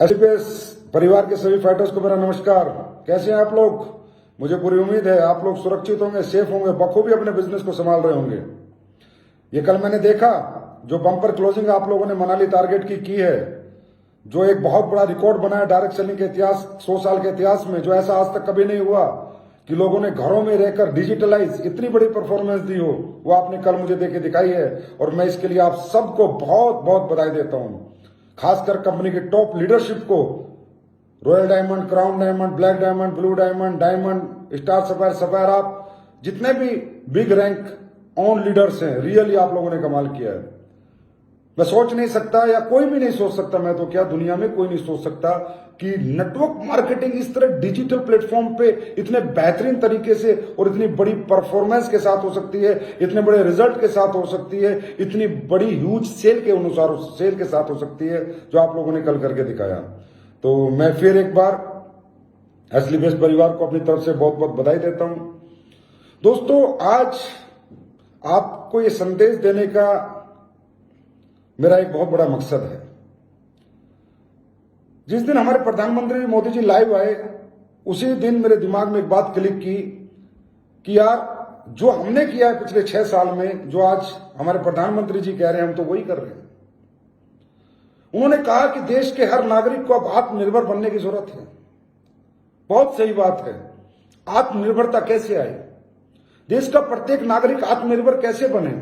SPS परिवार के सभी फाइटर्स को मेरा नमस्कार। कैसे हैं आप लोग? मुझे पूरी उम्मीद है आप लोग सुरक्षित होंगे, सेफ होंगे, बखूबी अपने बिजनेस को संभाल रहे होंगे। ये कल मैंने देखा जो बम्पर क्लोजिंग आप लोगों ने मनाली टारगेट की है, जो एक बहुत बड़ा रिकॉर्ड बना है डायरेक्ट सेलिंग के इतिहास, 100 साल के इतिहास में, जो ऐसा आज तक कभी नहीं हुआ कि लोगों ने घरों में रहकर डिजिटलाइज इतनी बड़ी परफॉर्मेंस दी हो, वो आपने कल मुझे देके दिखाई है। और मैं इसके लिए आप सबको बहुत बहुत बधाई देता हूं, खासकर कंपनी की टॉप लीडरशिप को, royal diamond, crown diamond, black diamond, blue diamond, diamond, star sapphire, sapphire, आप जितने भी बिग रैंक ऑन लीडर्स हैं, रियली आप लोगों ने कमाल किया है। मैं सोच नहीं सकता, या कोई भी नहीं सोच सकता, मैं तो क्या दुनिया में कोई नहीं सोच सकता कि नेटवर्क मार्केटिंग इस तरह डिजिटल प्लेटफॉर्म पे इतने बेहतरीन तरीके से और इतनी बड़ी परफॉर्मेंस के साथ हो सकती है, इतने बड़े रिजल्ट के साथ हो सकती है, इतनी बड़ी ह्यूज सेल के अनुसार सेल के साथ हो सकती है, जो आप लोगों ने कल करके दिखाया। तो मैं फिर एक बार एसलीबेस परिवार को अपनी तरफ से बहुत बहुत बधाई देता हूं। दोस्तों, आज आपको ये संदेश देने का मेरा एक बहुत बड़ा मकसद है। जिस दिन हमारे प्रधानमंत्री मोदी जी लाइव आए, उसी दिन मेरे दिमाग में एक बात क्लिक की कि यार, जो हमने किया है पिछले 6 साल में, जो आज हमारे प्रधानमंत्री जी कह रहे हैं, हम तो वही कर रहे हैं। उन्होंने कहा कि देश के हर नागरिक को अब आत्मनिर्भर बनने की जरूरत है। बहुत सही बात है। आत्मनिर्भरता कैसे आए? देश का प्रत्येक नागरिक आत्मनिर्भर कैसे बने,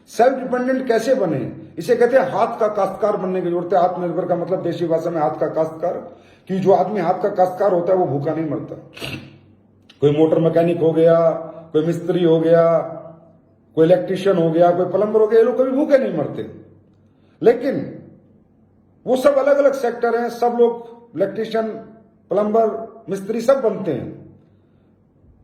सेल्फ डिपेंडेंट कैसे बने? इसे कहते हैं हाथ का काश्तकार बनने की जरूरत है। आत्मनिर्भर का मतलब देशी भाषा में हाथ का काश्तकार, कि जो आदमी हाथ का काश्तकार होता है वो भूखा नहीं मरता। कोई मोटर मैकेनिक हो गया, कोई मिस्त्री हो गया, कोई इलेक्ट्रिशियन हो गया, कोई प्लम्बर हो गया, ये लोग कभी भूखे नहीं मरते। लेकिन वो सब अलग अलग सेक्टर हैं, सब लोग इलेक्ट्रिशियन, प्लम्बर, मिस्त्री सब बनते हैं।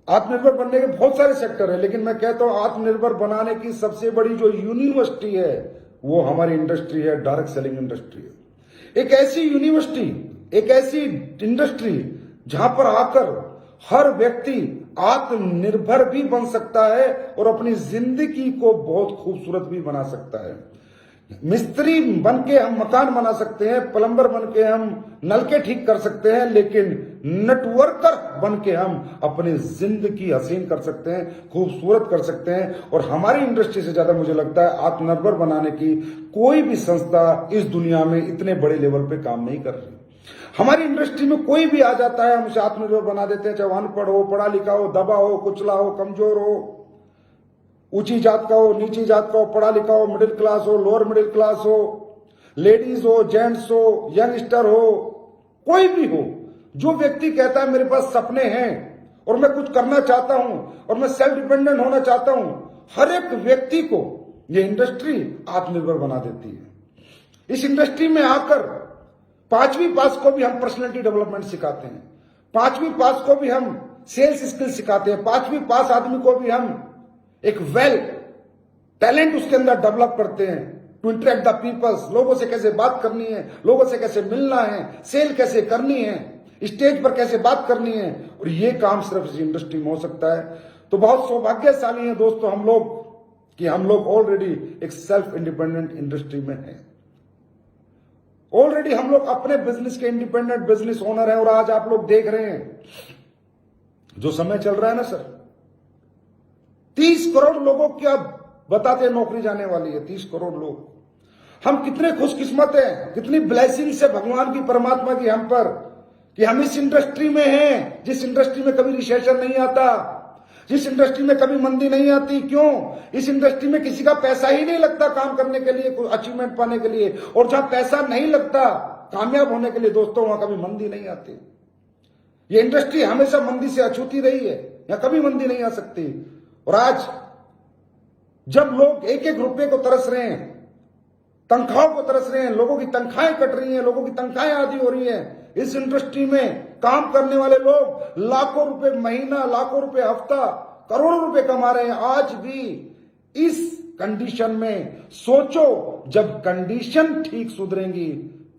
आत्मनिर्भर बनने के बहुत सारे सेक्टर है, लेकिन मैं कहता हूं आत्मनिर्भर बनाने की सबसे बड़ी जो यूनिवर्सिटी है वो हमारी इंडस्ट्री है, डायरेक्ट सेलिंग इंडस्ट्री है। एक ऐसी यूनिवर्सिटी, एक ऐसी इंडस्ट्री जहां पर आकर हर व्यक्ति आत्मनिर्भर भी बन सकता है और अपनी जिंदगी को बहुत खूबसूरत भी बना सकता है। मिस्त्री बन के हम मकान बना सकते हैं, प्लम्बर बन के हम नलके ठीक कर सकते हैं, लेकिन नेटवर्कर बन के हम अपनी जिंदगी हसीन कर सकते हैं, खूबसूरत कर सकते हैं। और हमारी इंडस्ट्री से ज्यादा मुझे लगता है आत्मनिर्भर बनाने की कोई भी संस्था इस दुनिया में इतने बड़े लेवल पे काम नहीं कर रही। हमारी इंडस्ट्री में कोई भी आ जाता है, हम उसे आत्मनिर्भर बना देते हैं, चाहे अनपढ़ हो, पढ़ा लिखा हो, दबा हो, कुचला हो, कमजोर हो, ऊंची जात का हो, नीची जात का हो, पढ़ा लिखा हो, मिडिल क्लास हो, लोअर मिडिल क्लास हो, लेडीज हो, जेंट्स हो, यंगस्टर हो, कोई भी हो, जो व्यक्ति कहता है मेरे पास सपने हैं और मैं कुछ करना चाहता हूं और मैं सेल्फ डिपेंडेंट होना चाहता हूं, हर एक व्यक्ति को ये इंडस्ट्री आत्मनिर्भर बना देती है। इस इंडस्ट्री में आकर 5वीं पास को भी हम पर्सनैलिटी डेवलपमेंट सिखाते हैं, 5वीं पास को भी हम सेल्स स्किल सिखाते हैं, 5वीं पास आदमी को भी हम एक वेल टैलेंट उसके अंदर डेवलप करते हैं टू इंटरेक्ट द पीपल्स। लोगों से कैसे बात करनी है, लोगों से कैसे मिलना है, सेल कैसे करनी है, स्टेज पर कैसे बात करनी है, और ये काम सिर्फ इस इंडस्ट्री में हो सकता है। तो बहुत सौभाग्यशाली हैं दोस्तों हम लोग कि हम लोग ऑलरेडी एक सेल्फ इंडिपेंडेंट इंडस्ट्री में हैं। ऑलरेडी हम लोग अपने बिजनेस के इंडिपेंडेंट बिजनेस ओनर हैं। और आज आप लोग देख रहे हैं जो समय चल रहा है ना सर, 30 करोड़ लोगों की अब बताते हैं नौकरी जाने वाली है। 30 करोड़ लोग। हम कितने खुशकिस्मत हैं, कितनी ब्लेसिंग से भगवान की, परमात्मा की हम पर, कि हम इस इंडस्ट्री में हैं, जिस इंडस्ट्री में कभी रिसेशन नहीं आता, जिस इंडस्ट्री में कभी मंदी नहीं आती। क्यों? इस इंडस्ट्री में किसी का पैसा ही नहीं लगता काम करने के लिए, कोई अचीवमेंट पाने के लिए। और जहां पैसा नहीं लगता कामयाब होने के लिए दोस्तों, वहां कभी मंदी नहीं आती। ये इंडस्ट्री हमेशा मंदी से अछूती रही है, यहां कभी मंदी नहीं आ सकती। और आज जब लोग एक एक रुपए को तरस रहे हैं, तनख्वाहों को तरस रहे हैं, लोगों की तनख्वाहें कट रही हैं, लोगों की तनख्वाहें आधी हो रही हैं, इस इंडस्ट्री में काम करने वाले लोग लाखों रुपए महीना, लाखों रुपए हफ्ता, करोड़ों रुपए कमा रहे हैं। आज भी इस कंडीशन में सोचो, जब कंडीशन ठीक सुधरेंगी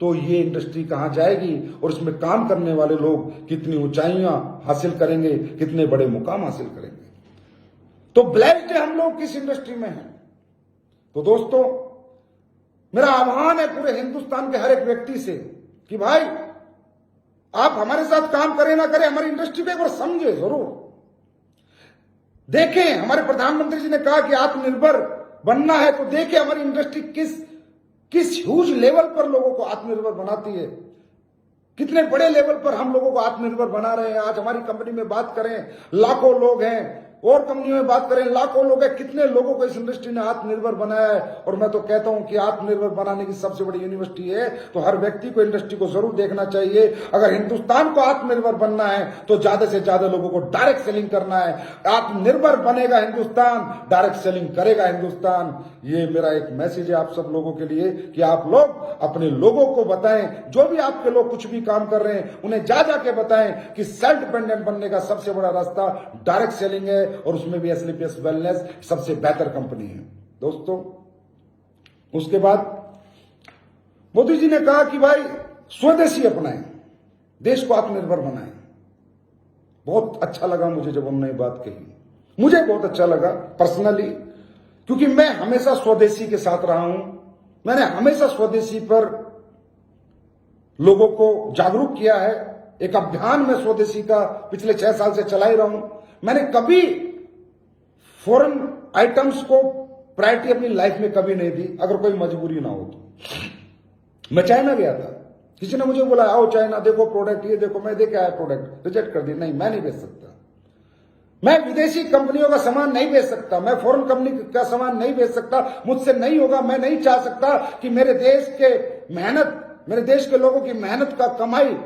तो ये इंडस्ट्री कहां जाएगी और इसमें काम करने वाले लोग कितनी ऊंचाइयां हासिल करेंगे, कितने बड़े मुकाम हासिल करेंगे। तो ब्लेस्ड है हम लोग किस इंडस्ट्री में हैं। तो दोस्तों, मेरा आह्वान है पूरे हिंदुस्तान के हर एक व्यक्ति से कि भाई, आप हमारे साथ काम करें ना करें, हमारी इंडस्ट्री को एक बार समझे जरूर। देखें, हमारे प्रधानमंत्री जी ने कहा कि आत्मनिर्भर बनना है, तो देखें हमारी इंडस्ट्री किस ह्यूज लेवल पर लोगों को आत्मनिर्भर बनाती है, कितने बड़े लेवल पर हम लोगों को आत्मनिर्भर बना रहे हैं। आज हमारी कंपनी में बात करें, लाखों लोग हैं, और कंपनियों में बात करें, लाखों लोग हैं, कितने लोगों को इस इंडस्ट्री ने आत्मनिर्भर बनाया है। और मैं तो कहता हूं कि आत्मनिर्भर बनाने की सबसे बड़ी यूनिवर्सिटी है, तो हर व्यक्ति को इंडस्ट्री को जरूर देखना चाहिए। अगर हिंदुस्तान को आत्मनिर्भर बनना है तो ज्यादा से ज्यादा लोगों को डायरेक्ट सेलिंग करना है। आत्मनिर्भर बनेगा हिंदुस्तान, डायरेक्ट सेलिंग करेगा हिंदुस्तान। ये मेरा एक मैसेज है आप सब लोगों के लिए कि आप लोग अपने लोगों को बताएं, जो भी आपके लोग कुछ भी काम कर रहे हैं उन्हें जा के बताएं कि सेल्फ डिपेंडेंट बनने का सबसे बड़ा रास्ता डायरेक्ट सेलिंग है, और उसमें भी एसलीपीएस वेलनेस सबसे बेहतर कंपनी है दोस्तों। उसके बाद मोदी जी ने कहा कि भाई स्वदेशी अपनाएं, देश को आत्मनिर्भर बनाएं। बहुत अच्छा लगा मुझे जब हमने ये बात कही, मुझे बहुत अच्छा लगा पर्सनली, क्योंकि मैं हमेशा स्वदेशी के साथ रहा हूं। मैंने हमेशा स्वदेशी पर लोगों को जागरूक किया है। एक अभियान में स्वदेशी का पिछले 6 साल से चला ही रहा हूं। मैंने कभी फॉरेन आइटम्स को प्रायोरिटी अपनी लाइफ में कभी नहीं दी, अगर कोई मजबूरी ना हो तो। मैं चाइना गया था, किसी ने मुझे बोला आओ चाइना देखो प्रोडक्ट, ये देखो, मैं देख आया प्रोडक्ट, रिजेक्ट कर दी, नहीं मैं नहीं बेच सकता। मैं विदेशी कंपनियों का सामान नहीं बेच सकता, मैं फॉरेन कंपनी का सामान नहीं बेच सकता, मुझसे नहीं होगा। मैं नहीं चाह सकता कि मेरे देश के मेहनत, मेरे देश के लोगों की मेहनत का कमाई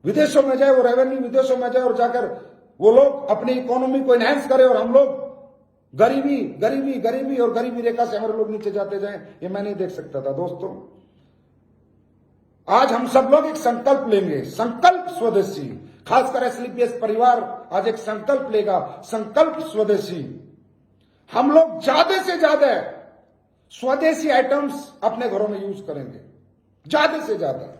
विदेशों में जाए, वो रेवेन्यू विदेशों में जाए, और जाकर वो लोग अपनी इकोनॉमी को एनहेंस करें, और हम लोग गरीबी गरीबी गरीबी और गरीबी रेखा से हमारे लोग नीचे जाते जाएं। ये मैं नहीं देख सकता था दोस्तों। आज हम सब लोग एक संकल्प लेंगे, संकल्प स्वदेशी, खासकर एसलीपीएस परिवार आज एक संकल्प लेगा, संकल्प स्वदेशी। हम लोग ज्यादा से ज्यादा स्वदेशी आइटम्स अपने घरों में यूज करेंगे, ज्यादा से ज्यादा।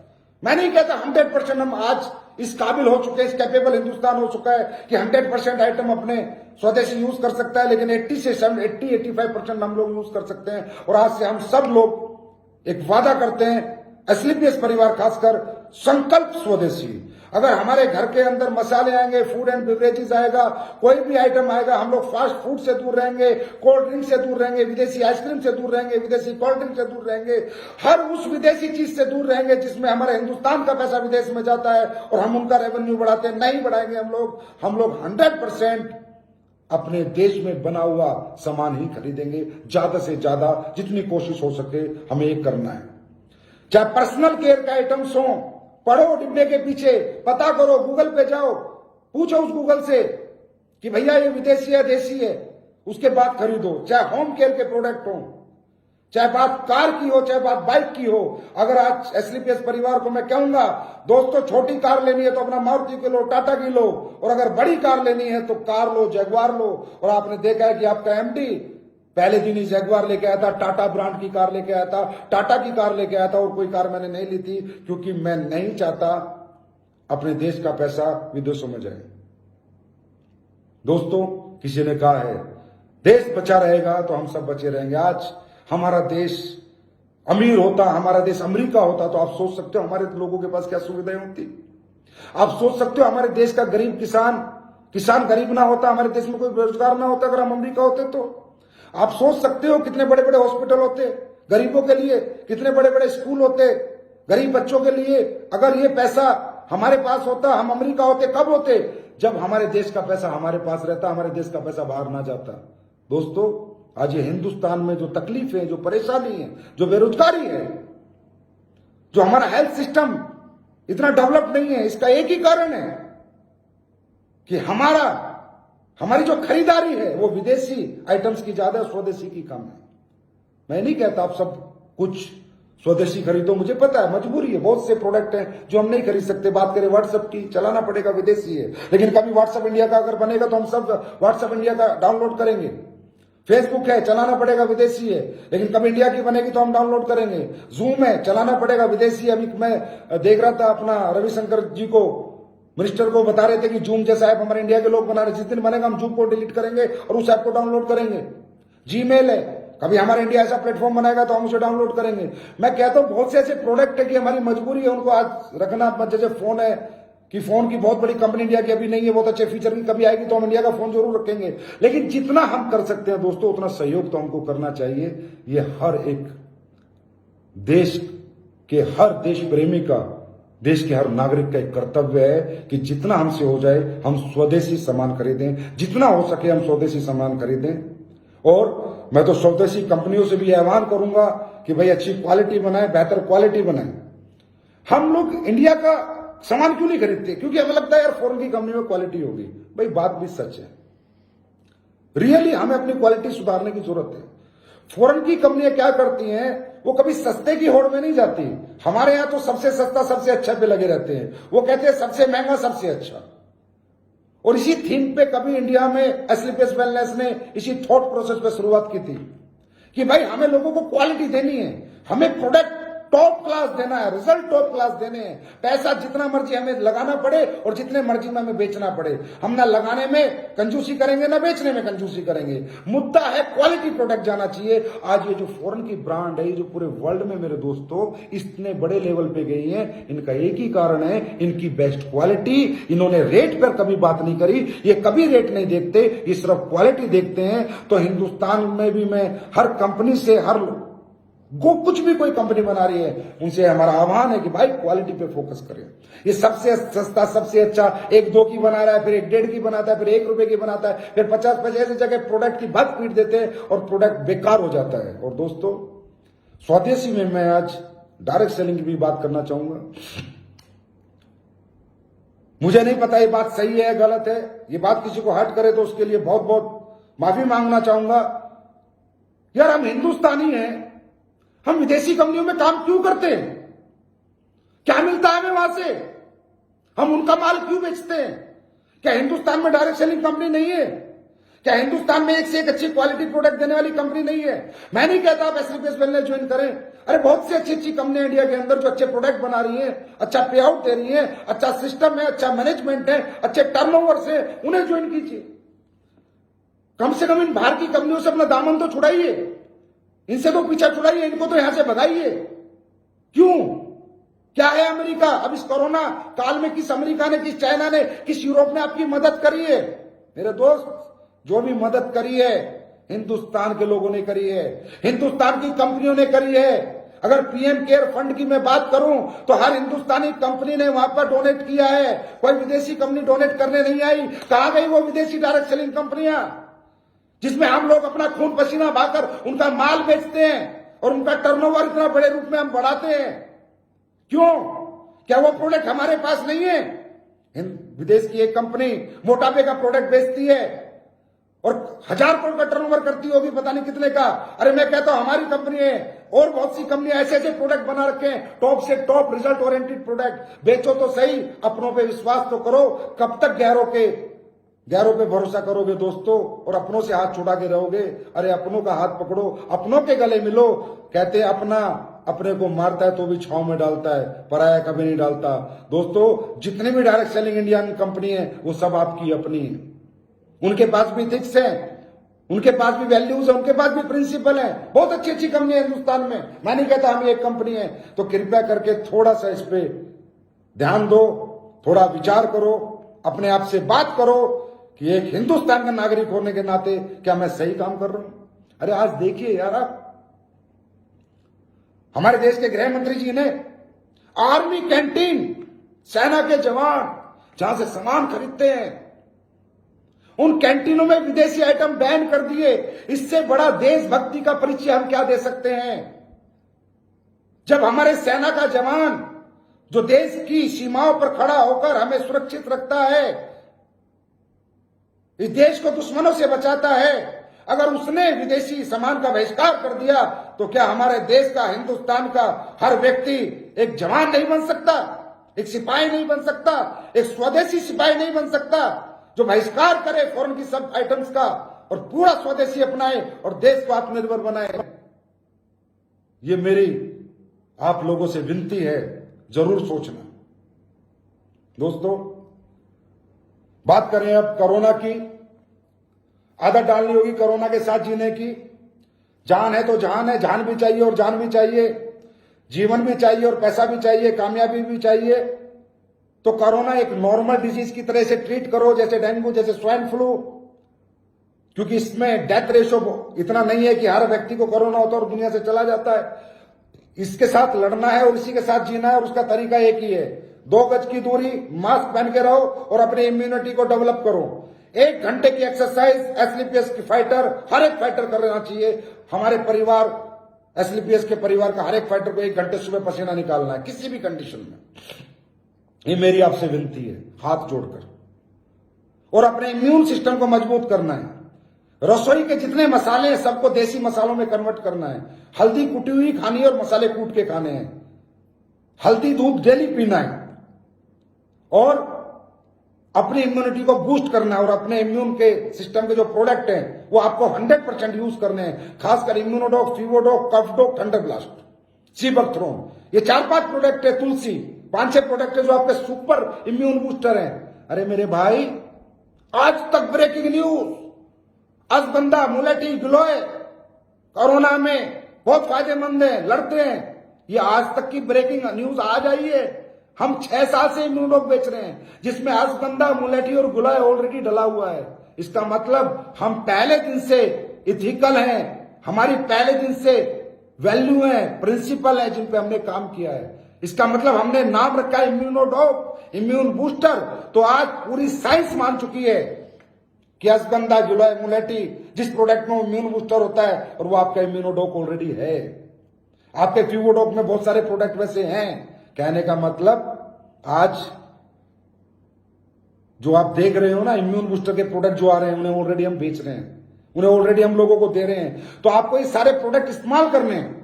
मैं नहीं कहता 100% हम आज इस काबिल हो चुके हैं, इस कैपेबल हिंदुस्तान हो चुका है कि 100% आइटम अपने स्वदेशी यूज कर सकता है, लेकिन 80-85% हम लोग यूज कर सकते हैं। और आज से हम सब लोग एक वादा करते हैं, एसलीपीएस परिवार खासकर, संकल्प स्वदेशी। अगर हमारे घर के अंदर मसाले आएंगे, फूड एंड बेवरेजेस आएगा, कोई भी आइटम आएगा, हम लोग फास्ट फूड से दूर रहेंगे, कोल्ड ड्रिंक से दूर रहेंगे, विदेशी आइसक्रीम से दूर रहेंगे, विदेशी कोल्ड ड्रिंक से दूर रहेंगे, हर उस विदेशी चीज से दूर रहेंगे जिसमें हमारे हिंदुस्तान का पैसा विदेश में जाता है और हम उनका रेवेन्यू बढ़ाते हैं। नहीं बढ़ाएंगे हम लोग 100% अपने देश में बना हुआ सामान ही खरीदेंगे, ज्यादा से ज्यादा जितनी कोशिश हो सके हमें ये करना है। चाहे पर्सनल केयर का आइटम्स हो, पढ़ो डिब्बे के पीछे, पता करो, गूगल पे जाओ, पूछो उस गूगल से कि भैया ये विदेशी है देशी है, उसके बाद खरीदो। चाहे होम केयर के प्रोडक्ट हो, चाहे बात कार की हो, चाहे बात बाइक की हो। अगर आज एसलीपीएस परिवार को मैं कहूंगा दोस्तों, छोटी कार लेनी है तो अपना मारुति की लो, टाटा की लो, और अगर बड़ी कार लेनी है तो कार लो, जगुआर लो। और आपने देखा है कि आपका एमडी पहले दिन ही जगुआर लेके आया था, टाटा ब्रांड की कार लेके आया था, टाटा की कार लेके आया था, और कोई कार मैंने नहीं ली थी, क्योंकि मैं नहीं चाहता अपने देश का पैसा विदेशों में जाए। दोस्तों, किसी ने कहा है देश बचा रहेगा तो हम सब बचे रहेंगे। आज हमारा देश अमीर होता, हमारा देश अमेरिका होता, तो आप सोच सकते हो हमारे लोगों के पास क्या सुविधाएं होती। आप सोच सकते हो हमारे देश का गरीब किसान गरीब ना होता, हमारे देश में कोई बेरोजगार ना होता अगर हम अमेरिका होते तो। आप सोच सकते हो कितने बड़े बड़े हॉस्पिटल होते गरीबों के लिए, कितने बड़े बड़े स्कूल होते गरीब बच्चों के लिए। अगर ये पैसा हमारे पास होता, हम अमेरिका होते, कब होते? जब हमारे देश का पैसा हमारे पास रहता, हमारे देश का पैसा बाहर ना जाता। दोस्तों, आज ये हिंदुस्तान में जो तकलीफ है, जो परेशानी है, जो बेरोजगारी है, जो हमारा हेल्थ सिस्टम इतना डेवलप नहीं है, इसका एक ही कारण है कि हमारी जो खरीदारी है वो विदेशी आइटम्स की ज्यादा, स्वदेशी की कम है। मैं नहीं कहता आप सब कुछ स्वदेशी खरीदो, मुझे पता है मजबूरी है, बहुत से प्रोडक्ट हैं जो हम नहीं खरीद सकते। बात करें व्हाट्सएप की, चलाना पड़ेगा, विदेशी है, लेकिन कभी व्हाट्सएप इंडिया का अगर बनेगा तो हम सब व्हाट्सएप इंडिया का डाउनलोड करेंगे। फेसबुक है, चलाना पड़ेगा, विदेशी है, लेकिन कभी इंडिया की बनेगी तो हम डाउनलोड करेंगे। जूम है, चलाना पड़ेगा, विदेशी। अभी मैं देख रहा था अपना रविशंकर जी को, मिनिस्टर को बता रहे थे कि जूम जैसा ऐप हमारे इंडिया के लोग बना रहे, जिस दिन बनेगा हम जूम को डिलीट करेंगे और उस ऐप को डाउनलोड करेंगे। जीमेल है, कभी हमारा इंडिया ऐसा प्लेटफॉर्म बनाएगा तो हम उसे डाउनलोड करेंगे। मैं कहता हूं बहुत से ऐसे प्रोडक्ट है कि हमारी मजबूरी है उनको आज रखना। जैसे फोन है कि फोन की बहुत बड़ी कंपनी इंडिया की अभी नहीं है, बहुत अच्छे फीचर की, कभी आएगी तो हम इंडिया का फोन जरूर रखेंगे। लेकिन जितना हम कर सकते हैं दोस्तों उतना सहयोग तो हमको करना चाहिए। ये हर एक देश के हर देश प्रेमी का, देश के हर नागरिक का एक कर्तव्य है कि जितना हमसे हो जाए हम स्वदेशी सामान खरीदें, जितना हो सके हम स्वदेशी सामान खरीदें। और मैं तो स्वदेशी कंपनियों से भी आह्वान करूंगा कि भाई अच्छी क्वालिटी बनाए, बेहतर क्वालिटी बनाए। हम लोग इंडिया का सामान क्यों नहीं खरीदते? क्योंकि हमें लगता है यार फॉरेन की कंपनी में क्वालिटी होगी। भाई बात भी सच है, रियली हमें अपनी क्वालिटी सुधारने की जरूरत है। फॉरेन की कंपनियां क्या करती हैं, वो कभी सस्ते की होड़ में नहीं जाती। हमारे यहां तो सबसे सस्ता सबसे अच्छा पे लगे रहते हैं, वो कहते हैं सबसे महंगा सबसे अच्छा। और इसी थीम पे कभी इंडिया में एस्क्लेपियस वेलनेस ने इसी थॉट प्रोसेस पे शुरुआत की थी कि भाई हमें लोगों को क्वालिटी देनी है, हमें प्रोडक्ट टॉप क्लास देना है, रिजल्ट टॉप क्लास देने हैं। पैसा जितना मर्जी हमें लगाना पड़े और जितने मर्जी में हमें बेचना पड़े, हम ना लगाने में कंजूसी करेंगे ना बेचने में कंजूसी करेंगे। मुद्दा है क्वालिटी प्रोडक्ट जाना चाहिए। आज ये जो फॉरेन की ब्रांड है, ये जो पूरे वर्ल्ड में मेरे दोस्तों इतने बड़े लेवल पे गई है, इनका एक ही कारण है, इनकी बेस्ट क्वालिटी। इन्होंने रेट पर कभी बात नहीं करी, ये कभी रेट नहीं देखते, ये सिर्फ क्वालिटी देखते हैं। तो हिंदुस्तान में भी मैं हर कंपनी से, हर कुछ भी कोई कंपनी बना रही है उनसे हमारा आह्वान है कि भाई क्वालिटी पे फोकस करें। ये सबसे सस्ता सबसे अच्छा 1-2 की बना रहा है, फिर 1-1.5 की बनाता है, फिर 1 रुपए की बनाता है, फिर 50 पैसे ऐसी जगह प्रोडक्ट की बात पीट देते हैं और प्रोडक्ट बेकार हो जाता है। और दोस्तों स्वदेशी में मैं आज डायरेक्ट सेलिंग की भी बात करना चाहूंगा। मुझे नहीं पता ये बात सही है गलत है, ये बात किसी को हर्ट करे तो उसके लिए बहुत बहुत माफी मांगना चाहूंगा। यार हम हिंदुस्तानी हैं, हम विदेशी कंपनियों में काम क्यों करते हैं? क्या मिलता है हमें वहां से? हम उनका माल क्यों बेचते हैं? क्या हिंदुस्तान में डायरेक्ट सेलिंग कंपनी नहीं है? क्या हिंदुस्तान में एक से एक अच्छी क्वालिटी प्रोडक्ट देने वाली कंपनी नहीं है? मैं नहीं कहता आप एस्क्लेपियस वेलनेस ज्वाइन करें। अरे बहुत सी अच्छी अच्छी कंपनियां इंडिया के अंदर जो अच्छे प्रोडक्ट बना रही हैं, अच्छा पे आउट दे रही हैं, अच्छा सिस्टम है, अच्छा मैनेजमेंट है, अच्छे टर्नओवर से, उन्हें ज्वाइन कीजिए। कम से कम इन बाहर की कंपनियों से अपना दामन तो छुड़ाइए, इनसे तो पीछा छुड़ाइए, इनको तो यहां से भगाइए। क्यों? क्या है अमेरिका? अब इस कोरोना काल में किस अमेरिका ने, किस चाइना ने, किस यूरोप ने आपकी मदद करी है? मेरे दोस्त, जो भी मदद करी है हिंदुस्तान के लोगों ने करी है, हिंदुस्तान की कंपनियों ने करी है। अगर पीएम केयर फंड की मैं बात करूं तो हर हिंदुस्तानी कंपनी ने वहां पर डोनेट किया है, कोई विदेशी कंपनी डोनेट करने नहीं आई। कहां गई वो विदेशी डायरेक्ट सेलिंग कंपनियां जिसमें हम लोग अपना खून पसीना बहाकर उनका माल बेचते हैं और उनका टर्नओवर इतना बड़े रूप में हम बढ़ाते हैं? क्यों? क्या वो प्रोडक्ट हमारे पास नहीं है? विदेश की एक कंपनी मोटापे का प्रोडक्ट बेचती है और 1000 करोड़ का टर्नओवर करती है, वो भी पता नहीं कितने का। अरे मैं कहता हूं हमारी कंपनी है और बहुत सी कंपनियां ऐसे ऐसे प्रोडक्ट बना रखे हैं, टॉप से टॉप रिजल्ट ओरिएंटेड प्रोडक्ट। बेचो तो सही, अपनों पे विश्वास तो करो। कब तक गैरों पे भरोसा करोगे दोस्तों और अपनों से हाथ छुड़ा के रहोगे? अरे अपनों का हाथ पकड़ो, अपनों के गले मिलो। कहते हैं अपना अपने को मारता है तो भी छांव में डालता है, पराया कभी नहीं डालता। दोस्तों जितने भी डायरेक्ट सेलिंग इंडियन कंपनी है वो सब आपकी अपनी है। उनके पास भी इथिक्स है, उनके पास भी वैल्यूज है, उनके पास भी प्रिंसिपल है। बहुत अच्छी अच्छी कंपनी है हिंदुस्तान में, मैं नहीं कहता हम एक कंपनी है। तो कृपया करके थोड़ा सा इस पे ध्यान दो, थोड़ा विचार करो, अपने आप से बात करो कि एक हिंदुस्तान का नागरिक होने के नाते क्या मैं सही काम कर रहा हूं? अरे आज देखिए यार, आप हमारे देश के गृह मंत्री जी ने आर्मी कैंटीन, सेना के जवान जहां से सामान खरीदते हैं, उन कैंटीनों में विदेशी आइटम बैन कर दिए। इससे बड़ा देशभक्ति का परिचय हम क्या दे सकते हैं? जब हमारे सेना का जवान जो देश की सीमाओं पर खड़ा होकर हमें सुरक्षित रखता है, इस देश को दुश्मनों से बचाता है, अगर उसने विदेशी सामान का बहिष्कार कर दिया तो क्या हमारे देश का, हिंदुस्तान का हर व्यक्ति एक जवान नहीं बन सकता? एक सिपाही नहीं बन सकता? एक स्वदेशी सिपाही नहीं बन सकता जो बहिष्कार करे फॉरेन की सब आइटम्स का और पूरा स्वदेशी अपनाए और देश को आत्मनिर्भर बनाए? ये मेरी आप लोगों से विनती है, जरूर सोचना। दोस्तों बात करें अब कोरोना की। आदत डालनी होगी कोरोना के साथ जीने की। जान है तो जान है, जान भी चाहिए और जान भी चाहिए, जीवन भी चाहिए और पैसा भी चाहिए, कामयाबी भी चाहिए। तो कोरोना एक नॉर्मल डिजीज की तरह से ट्रीट करो, जैसे डेंगू, जैसे स्वाइन फ्लू, क्योंकि इसमें डेथ रेशो इतना नहीं है कि हर व्यक्ति को कोरोना होता है और दुनिया से चला जाता है। इसके साथ लड़ना है और इसी के साथ जीना है, और उसका तरीका एक ही है, 2 गज की दूरी, मास्क पहन के रहो और अपनी इम्यूनिटी को डेवलप करो। 1 घंटे की एक्सरसाइज एसलीपीएस की फाइटर, हर एक फाइटर करना चाहिए। हमारे परिवार, एसलीपीएस के परिवार का हर एक फाइटर को 1 घंटे सुबह पसीना निकालना है, किसी भी कंडीशन में। ये मेरी आपसे विनती है, हाथ जोड़कर। और अपने इम्यून सिस्टम को मजबूत करना है। रसोई के जितने मसाले हैं सबको देसी मसालों में कन्वर्ट करना है। हल्दी कुटी हुई खानी है और मसाले कूट के खाने हैं। हल्दी दूध डेली पीना है और अपनी इम्यूनिटी को बूस्ट करना है। और अपने इम्यून के सिस्टम के जो प्रोडक्ट हैं वो आपको 100% यूज करने हैं, खासकर इम्यूनोडॉक, फीवोडॉक, कफडॉक, थंडरब्लास्ट, सीबकथ्रोन, ये 4-5 प्रोडक्ट है। तुलसी, 5-6 प्रोडक्ट है जो आपके सुपर इम्यून बूस्टर हैं। अरे मेरे भाई, आज तक ब्रेकिंग न्यूज, अश्वगंधा, मुलेठी, गिलोय कोरोना में बहुत फायदेमंद है, लड़ते हैं। ये आज तक की ब्रेकिंग न्यूज आज आई है। हम 6 साल से इम्यूनोडॉक बेच रहे हैं, जिसमें अश्वगंधा, मुलेठी और गिलोय ऑलरेडी डला हुआ है। इसका मतलब हम पहले दिन से इथिकल हैं, हमारी पहले दिन से वैल्यू है, प्रिंसिपल है, जिन पे हमने काम किया है। इसका मतलब हमने नाम रखा है इम्यूनोडॉक, इम्यून बूस्टर। तो आज पूरी साइंस मान चुकी है कि अश्वगंधा, गिलोय, मुलेठी, जिस प्रोडक्ट में इम्यून बूस्टर होता है, और वो आपका इम्यूनोडॉक ऑलरेडी है। आपके फीवोडॉक में बहुत सारे प्रोडक्ट वैसे हैं। कहने का मतलब आज जो आप देख रहे हो ना, इम्यून बूस्टर के प्रोडक्ट जो आ रहे हैं, उन्हें ऑलरेडी हम बेच रहे हैं, उन्हें ऑलरेडी हम लोगों को दे रहे हैं। तो आपको ये सारे प्रोडक्ट इस्तेमाल करने हैं,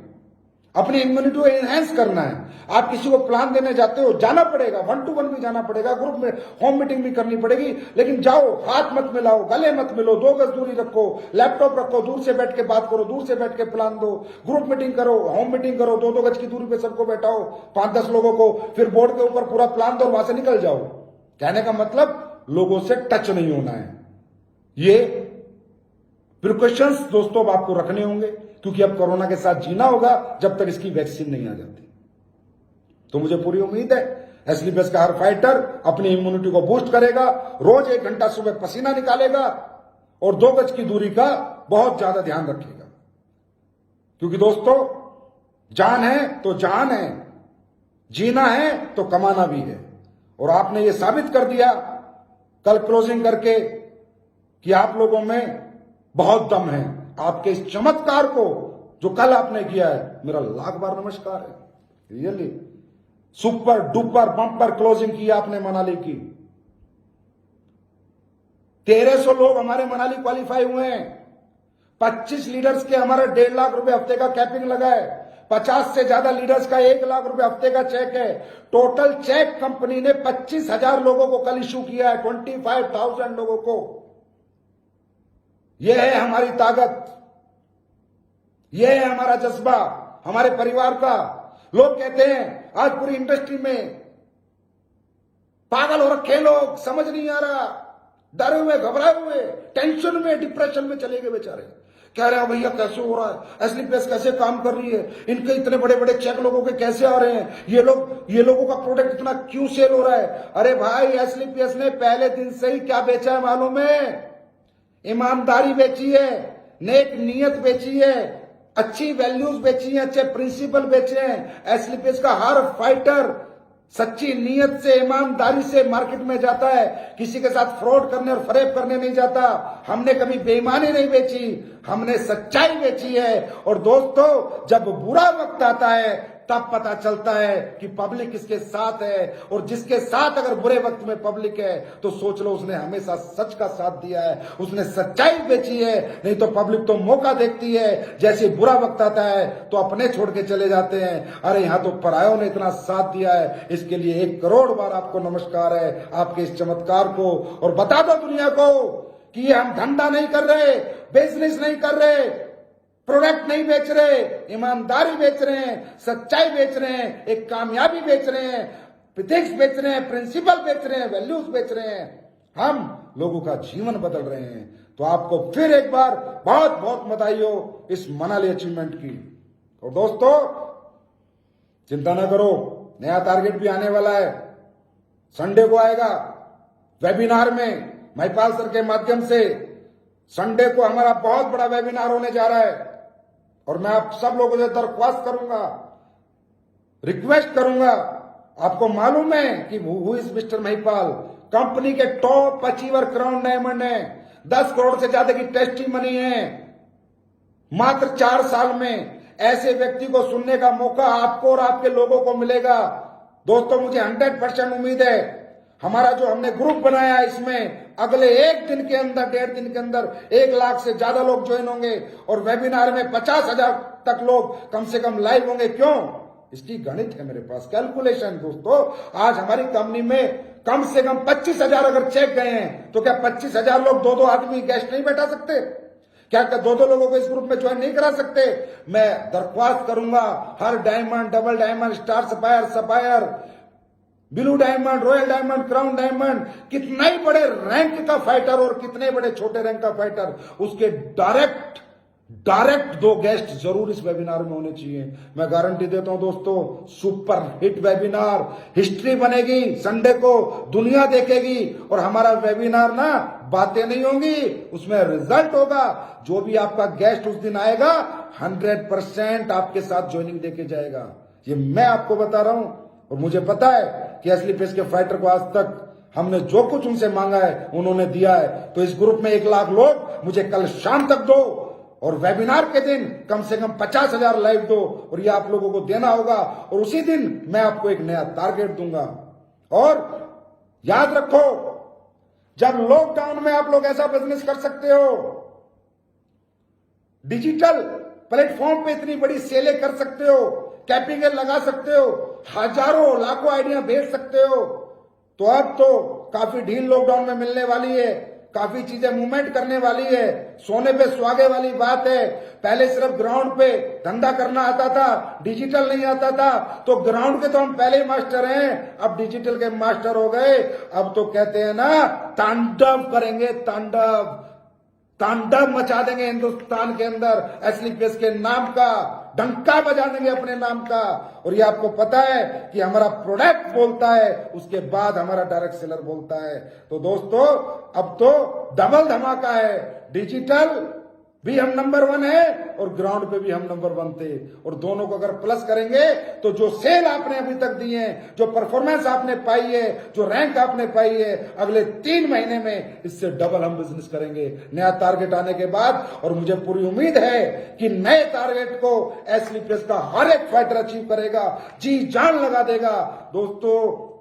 अपनी इम्यूनिटी को एनहेंस करना है। आप किसी को प्लान देने जाते हो, जाना पड़ेगा, 1 to 1 भी जाना पड़ेगा, ग्रुप में होम मीटिंग भी करनी पड़ेगी, लेकिन जाओ, हाथ मत मिलाओ, गले मत मिलो, 2 गज दूरी रखो, लैपटॉप रखो, दूर से बैठ के बात करो, दूर से बैठ के प्लान दो, ग्रुप मीटिंग करो, होम मीटिंग करो, 2-2 गज की दूरी पे सबको बैठाओ, 5-10 लोगों को, फिर बोर्ड के ऊपर पूरा प्लान दो और वहां से निकल जाओ। कहने का मतलब लोगों से टच नहीं होना है। ये प्रिकॉशंस दोस्तों आपको रखने होंगे, क्योंकि अब कोरोना के साथ जीना होगा जब तक इसकी वैक्सीन नहीं आ जाती। तो मुझे पूरी उम्मीद है एसलीपीएस का हर फाइटर अपनी इम्यूनिटी को बूस्ट करेगा, रोज 1 घंटा सुबह पसीना निकालेगा और 2 गज की दूरी का बहुत ज्यादा ध्यान रखेगा। क्योंकि दोस्तों, जान है तो जान है, जीना है तो कमाना भी है। और आपने ये साबित कर दिया कल क्लोजिंग करके कि आप लोगों में बहुत दम है। आपके इस चमत्कार को जो कल आपने किया है, मेरा लाख बार नमस्कार है। Really super duper bumper closing की आपने मनाली की। 1300 लोग हमारे मनाली क्वालिफाई हुए हैं। 25 लीडर्स के हमारा 1.5 लाख रुपए हफ्ते का कैपिंग लगा है। 50 से ज्यादा लीडर्स का 1 लाख रुपए हफ्ते का चेक है। टोटल चेक कंपनी ने 25,000 लोगों को कल इशू किया है, 25,000 लोगों को। यह है हमारी ताकत, यह है हमारा जज्बा, हमारे परिवार का। लोग कहते हैं आज पूरी इंडस्ट्री में पागल हो रखे लोग, समझ नहीं आ रहा, डरे हुए, घबराए हुए, टेंशन में, डिप्रेशन में चले गए बेचारे। कह रहे हैं भैया कैसे हो रहा है, एसलीपीएस कैसे काम कर रही है, इनके इतने बड़े बड़े चेक लोगों के कैसे आ रहे हैं, ये लोगों का प्रोडक्ट इतना क्यों सेल हो रहा है। अरे भाई, एसलीपीएस ने पहले दिन से ही क्या बेचा है मालूम है? ईमानदारी बेची है, नेक नीयत बेची है, अच्छी वैल्यूज बेची हैं, अच्छे प्रिंसिपल बेचे हैं। एसलीपीएस का हर फाइटर सच्ची नीयत से, ईमानदारी से मार्केट में जाता है, किसी के साथ फ्रॉड करने और फरेब करने नहीं जाता। हमने कभी बेईमानी नहीं बेची, हमने सच्चाई बेची है। और दोस्तों, जब बुरा वक्त आता है तब पता चलता है कि पब्लिक किसके साथ है। और जिसके साथ अगर बुरे वक्त में पब्लिक है तो सोच लो उसने हमेशा सच का साथ दिया है, उसने सच्चाई बेची है। नहीं तो पब्लिक तो मौका देखती है, जैसे बुरा वक्त आता है तो अपने छोड़ के चले जाते हैं। अरे यहां तो परायों ने इतना साथ दिया है, इसके लिए 1 करोड़ बार आपको नमस्कार है, आपके इस चमत्कार को। और बता दो दुनिया को कि ये हम धंधा नहीं कर रहे, बिजनेस नहीं कर रहे, प्रोडक्ट नहीं बेच रहे, ईमानदारी बेच रहे हैं, सच्चाई बेच रहे हैं, एक कामयाबी बेच रहे हैं, एथिक्स बेच रहे हैं, प्रिंसिपल बेच रहे हैं, वैल्यूज बेच रहे हैं। हम लोगों का जीवन बदल रहे हैं। तो आपको फिर एक बार बहुत बहुत बधाई हो इस मनाली अचीवमेंट की। और दोस्तों चिंता ना करो, नया टारगेट भी आने वाला है, संडे को आएगा। वेबिनार में महिपाल सर के माध्यम से संडे को हमारा बहुत बड़ा वेबिनार होने जा रहा है। और मैं आप सब लोगों से दरख्वास्त करूंगा, रिक्वेस्ट करूंगा, आपको मालूम है कि who is mister Mahipal, company के टॉप अचीवर क्राउन डायमंड है, 10 करोड़ से ज्यादा की टेस्टी मनी है। मात्र 4 साल में ऐसे व्यक्ति को सुनने का मौका आपको और आपके लोगों को मिलेगा। दोस्तों मुझे 100% उम्मीद है, हमारा जो हमने ग्रुप बनाया है इसमें अगले 1 दिन के अंदर, 1.5 दिन के अंदर 1 लाख से ज्यादा लोग ज्वाइन होंगे और वेबिनार में 50,000 तक लोग कम से कम लाइव होंगे। क्यों? इसकी गणित है मेरे पास, कैलकुलेशन। दोस्तों आज हमारी कंपनी में कम से कम 25,000 अगर चेक गए हैं तो क्या 25,000 लोग 2-2 आदमी गेस्ट नहीं बैठा सकते? क्या 2-2 लोगों को इस ग्रुप में ज्वाइन नहीं करा सकते? मैं दरख्वास्त करूंगा हर diamond, double diamond, star sapphire, sapphire, blue diamond, royal diamond, crown diamond, कितना ही बड़े रैंक का फाइटर और कितने बड़े छोटे रैंक का फाइटर, उसके डायरेक्ट 2 गेस्ट जरूर इस वेबिनार में होने चाहिए। मैं गारंटी देता हूं दोस्तों, सुपर हिट वेबिनार, हिस्ट्री बनेगी, संडे को दुनिया देखेगी। और हमारा वेबिनार ना बातें नहीं होंगी, उसमें रिजल्ट होगा। जो भी आपका गेस्ट उस दिन आएगा 100% आपके साथ ज्वाइनिंग देके जाएगा। ये मैं आपको बता रहा हूं। और मुझे पता है कि असली पेस के फाइटर को आज तक हमने जो कुछ उनसे मांगा है उन्होंने दिया है। तो इस ग्रुप में 1 लाख लोग मुझे कल शाम तक दो और वेबिनार के दिन कम से कम 50,000 लाइव दो, और ये आप लोगों को देना होगा। और उसी दिन मैं आपको एक नया टारगेट दूंगा। और याद रखो, जब लॉकडाउन में आप लोग ऐसा बिजनेस कर सकते हो, डिजिटल प्लेटफॉर्म पे इतनी बड़ी सेलें कर सकते हो, कैपिंग लगा सकते हो, हजारों लाखों आइडिया भेज सकते हो, तो अब तो काफी ढील लॉकडाउन में मिलने वाली है, काफी चीजें मूवमेंट करने वाली है। सोने पे सुहागे वाली बात है। पहले सिर्फ ग्राउंड पे धंधा करना आता था, डिजिटल नहीं आता था। तो ग्राउंड के तो हम पहले ही मास्टर हैं, अब डिजिटल के मास्टर हो गए। अब तो कहते हैं ना, तांडव करेंगे, तांडव मचा देंगे हिंदुस्तान के अंदर। असली पेस के नाम का डंका बजा देंगे, अपने नाम का। और ये आपको पता है कि हमारा प्रोडक्ट बोलता है, उसके बाद हमारा डायरेक्ट सेलर बोलता है। तो दोस्तों अब तो डबल धमाका है, डिजिटल भी हम नंबर 1 है और ग्राउंड पे भी हम नंबर 1 थे। और दोनों को अगर प्लस करेंगे तो जो सेल आपने अभी तक दी है, जो परफॉर्मेंस आपने पाई है, जो रैंक आपने पाई है, अगले 3 महीने में इससे डबल हम बिजनेस करेंगे नया टारगेट आने के बाद। और मुझे पूरी उम्मीद है कि नए टारगेट को एसली प्रेस का हर एक फाइटर अचीव करेगा, जी जान लगा देगा। दोस्तों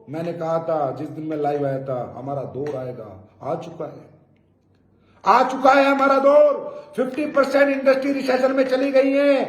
मैंने कहा था जिस दिन मैं लाइव आया था, हमारा दौर आएगा, आ चुका है हमारा दौर। 50% इंडस्ट्री रिसेशन में चली गई है,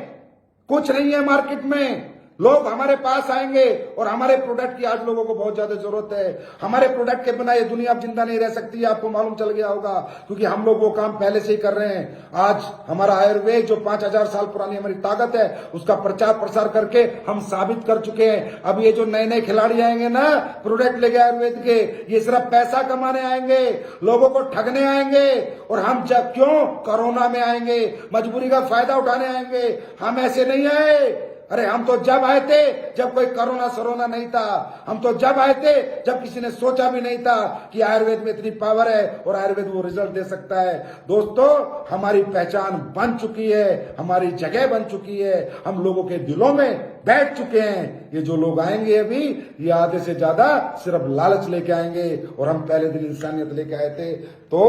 कुछ नहीं है मार्केट में। लोग हमारे पास आएंगे और हमारे प्रोडक्ट की आज लोगों को बहुत ज्यादा जरूरत है। हमारे प्रोडक्ट के बिना ये दुनिया अब जिंदा नहीं रह सकती, आपको मालूम चल गया होगा, क्योंकि हम लोग वो काम पहले से ही कर रहे हैं। आज हमारा आयुर्वेद जो 5000 साल पुरानी हमारी ताकत है, उसका प्रचार प्रसार करके हम साबित कर चुके हैं। अब ये जो नए नए खिलाड़ी आएंगे ना प्रोडक्ट लेके आयुर्वेद के, ये सिर्फ पैसा कमाने आएंगे, लोगों को ठगने आएंगे। और हम जब क्यों कोरोना में आएंगे, मजबूरी का फायदा उठाने आएंगे। हम ऐसे नहीं आए। अरे हम तो जब आए थे जब कोई कोरोना सरोना नहीं था। हम तो जब आए थे जब किसी ने सोचा भी नहीं था कि आयुर्वेद में इतनी पावर है और आयुर्वेद वो रिजल्ट दे सकता है। दोस्तों हमारी पहचान बन चुकी है, हमारी जगह बन चुकी है, हम लोगों के दिलों में बैठ चुके हैं। ये जो लोग आएंगे अभी, ये आधे से ज्यादा सिर्फ लालच लेके आएंगे, और हम पहले दिन इंसानियत लेके आए थे। तो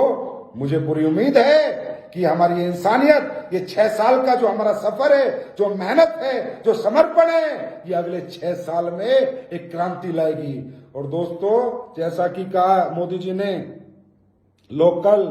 मुझे पूरी उम्मीद है कि हमारी ये इंसानियत, ये 6 साल का जो हमारा सफर है, जो मेहनत है, जो समर्पण है, ये अगले 6 साल में एक क्रांति लाएगी। और दोस्तों जैसा कि कहा मोदी जी ने, लोकल,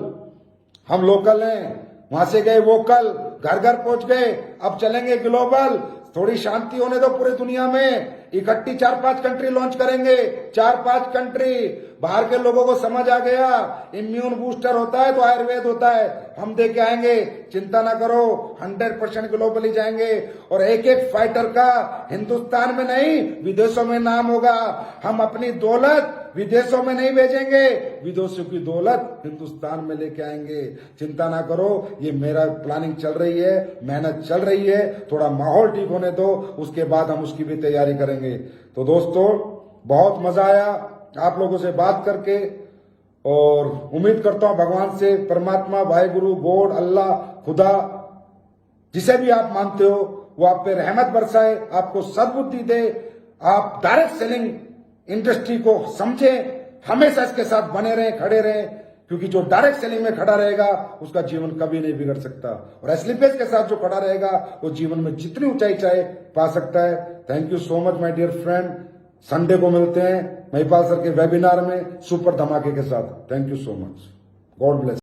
हम लोकल हैं, वहां से गए वोकल, घर घर पहुंच गए, अब चलेंगे ग्लोबल। थोड़ी शांति होने दो पूरी दुनिया में, इकट्ठी 4-5 कंट्री लॉन्च करेंगे। 4-5 कंट्री, बाहर के लोगों को समझ आ गया इम्यून बूस्टर होता है तो आयुर्वेद होता है, हम दे के आएंगे, चिंता ना करो। 100% ग्लोबली जाएंगे और एक एक फाइटर का हिंदुस्तान में नहीं विदेशों में नाम होगा। हम अपनी दौलत विदेशों में नहीं भेजेंगे, विदेशों की दौलत हिंदुस्तान में लेके आएंगे। चिंता ना करो, ये मेरा प्लानिंग चल रही है, मेहनत चल रही है, थोड़ा माहौल ठीक होने दो, उसके बाद हम उसकी भी तैयारी करेंगे। तो दोस्तों, बहुत मजा आया आप लोगों से बात करके, और उम्मीद करता हूं भगवान से, परमात्मा, वाहेगुरु, गॉड, अल्लाह, खुदा, जिसे भी आप मानते हो, वो आप पे रहमत बरसाए, आपको सद्बुद्धि दे, आप डायरेक्ट सेलिंग इंडस्ट्री को समझें, हमेशा इसके साथ बने रहें, खड़े रहें, क्योंकि जो डायरेक्ट सेलिंग में खड़ा रहेगा उसका जीवन कभी नहीं बिगड़ सकता, और एसलीपेज के साथ जो खड़ा रहेगा वो जीवन में जितनी ऊंचाई चाहे पा सकता है। Thank you so much my dear friend. Sunday को मिलते हैं महिपाल सर के वेबिनार में सुपर धमाके के साथ। Thank you so much. God bless.